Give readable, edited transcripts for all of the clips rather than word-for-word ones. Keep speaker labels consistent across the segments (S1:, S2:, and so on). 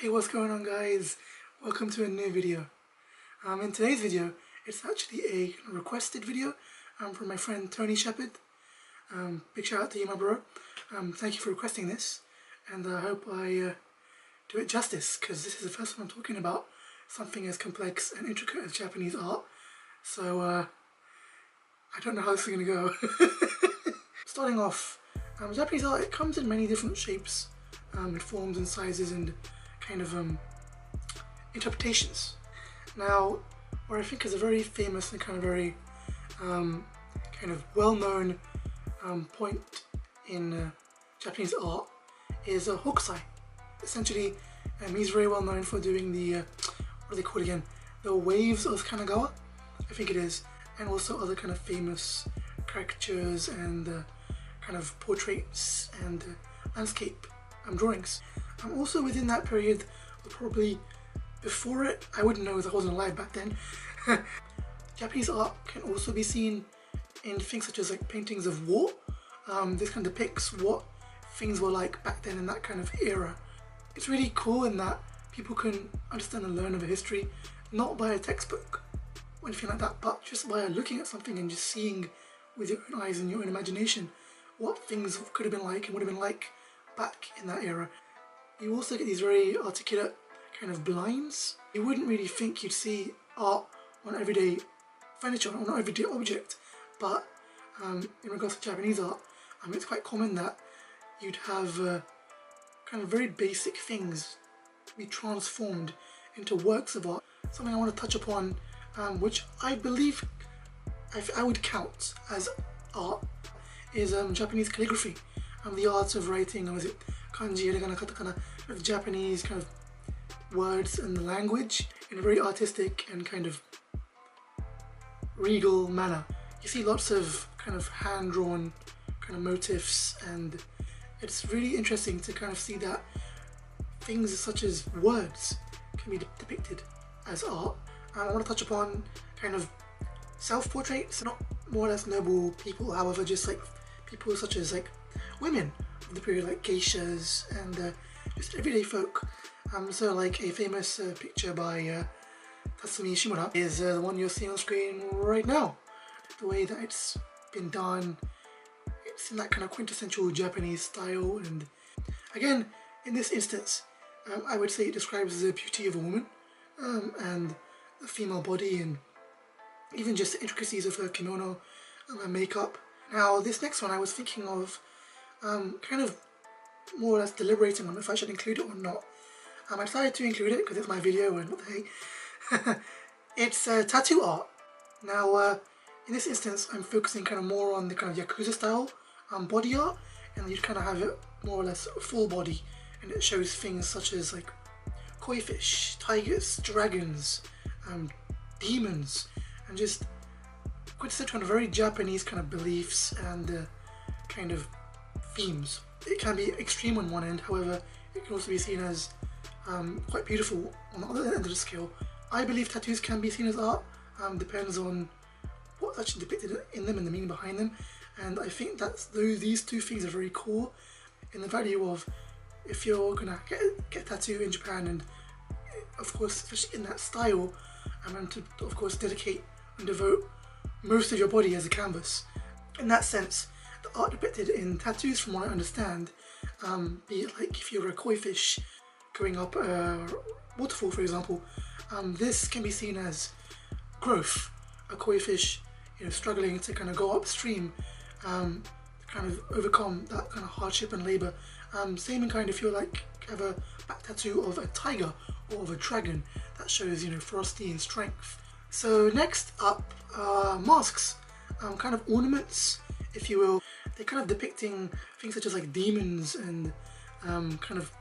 S1: Hey, what's going on, guys? Welcome to a new video. In today's video, it's actually a requested video from my friend Tony Shepherd. Big shout out to you, my bro. Thank you for requesting this, and I hope I do it justice, because this is the first time I'm talking about something as complex and intricate as Japanese art. So I don't know how this is going to go. Starting off, Japanese art, it comes in many different shapes, and forms and sizes and kind of interpretations. Now, what I think is a very famous and kind of very kind of well-known point in Japanese art is hokusai. Essentially, he's very well known for doing the what are they called again? The waves of Kanagawa, I think it is, and also other kind of famous caricatures and kind of portraits and landscape drawings. Also within that period, or probably before it, I wouldn't know as I wasn't alive back then. Japanese art can also be seen in things such as like paintings of war. This kind of depicts what things were like back then in that kind of era. It's really cool in that people can understand and learn of a history, not by a textbook or anything like that, but just by looking at something and just seeing with your own eyes and your own imagination what things could have been like and would have been like back in that era. You also get these very articulate kind of blinds. You wouldn't really think you'd see art on everyday furniture, on an everyday object, but in regards to Japanese art, it's quite common that you'd have kind of very basic things be transformed into works of art. Something I want to touch upon, which I believe I would count as art, is Japanese calligraphy, the art of writing, or is it kanji, hiragana, katakana, of Japanese kind of words and the language in a very artistic and kind of regal manner. You see lots of kind of hand-drawn kind of motifs, and it's really interesting to kind of see that things such as words can be depicted as art. I want to touch upon kind of self-portraits, not more or less noble people, however, just like people such as like women of the period, like geishas and just everyday folk. So like a famous picture by Tatsumi Shimura is the one you're seeing on screen right now. The way that it's been done, it's in that kind of quintessential Japanese style, and again, in this instance, I would say it describes the beauty of a woman and the female body, and even just the intricacies of her kimono and her makeup. Now, this next one I was thinking of kind of more or less deliberating on if I should include it or not. I decided to include it because it's my video and what the hey. It's tattoo art. Now, in this instance, I'm focusing kind of more on the kind of Yakuza style body art, and you'd kind of have it more or less full body, and it shows things such as like koi fish, tigers, dragons, demons, and just quintessential kind of very Japanese kind of beliefs and kind of themes. It can be extreme on one end, however, it can also be seen as quite beautiful on the other end of the scale. I believe tattoos can be seen as art, depends on what's actually depicted in them and the meaning behind them, and I think that these two things are very cool in the value of if you're gonna get a tattoo in Japan, and of course especially in that style, and to of course dedicate and devote most of your body as a canvas. In that sense, the art depicted in tattoos, from what I understand, be it like if you're a koi fish going up a waterfall, for example, this can be seen as growth. A koi fish, struggling to kind of go upstream, to kind of overcome that kind of hardship and labor. Same in kind if you're like have a back tattoo of a tiger or of a dragon, that shows ferocity and strength. So next up, masks, kind of ornaments, if you will. They're kind of depicting things such as like demons and kind of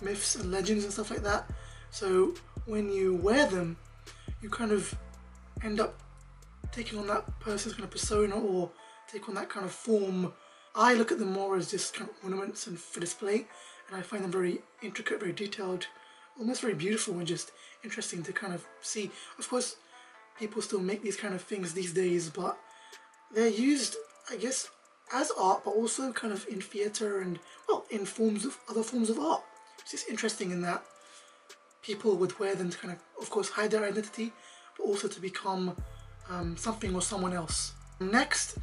S1: myths and legends and stuff like that. So when you wear them, you kind of end up taking on that person's kind of persona, or take on that kind of form. I look at them more as just kind of ornaments and for display, and I find them very intricate, very detailed, almost very beautiful, and just interesting to kind of see. Of course, people still make these kind of things these days, but they're used, I guess, as art, but also kind of in theatre and, well, in other forms of art. It's just interesting in that people would wear them to kind of course, hide their identity, but also to become something or someone else. Next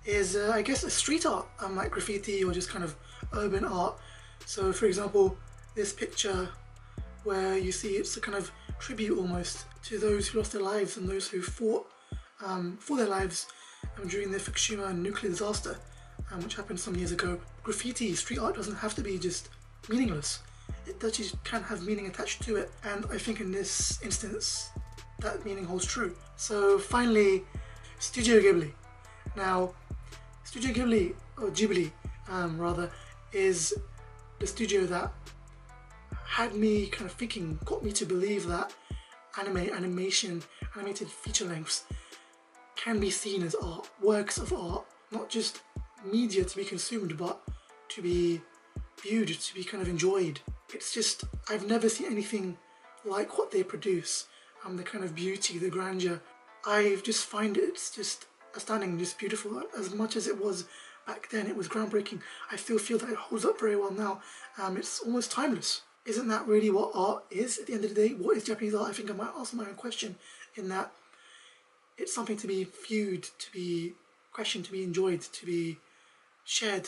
S1: is, I guess, a street art, like graffiti or just kind of urban art. So, for example, this picture where you see it's a kind of tribute almost to those who lost their lives and those who fought for their lives during the Fukushima nuclear disaster, which happened some years ago. Graffiti, street art doesn't have to be just meaningless. It actually can have meaning attached to it, and I think in this instance that meaning holds true. So finally, Studio Ghibli. Now, Studio Ghibli, or Ghibli rather, is the studio that had me kind of thinking, got me to believe that animation, animated feature lengths can be seen as art, works of art, not just media to be consumed, but to be viewed, to be kind of enjoyed. It's just, I've never seen anything like what they produce. The kind of beauty, the grandeur. I just find it's just astounding, just beautiful. As much as it was back then, it was groundbreaking. I still feel that it holds up very well now. It's almost timeless. Isn't that really what art is at the end of the day? What is Japanese art? I think I might ask my own question, in that it's something to be viewed, to be questioned, to be enjoyed, to be shared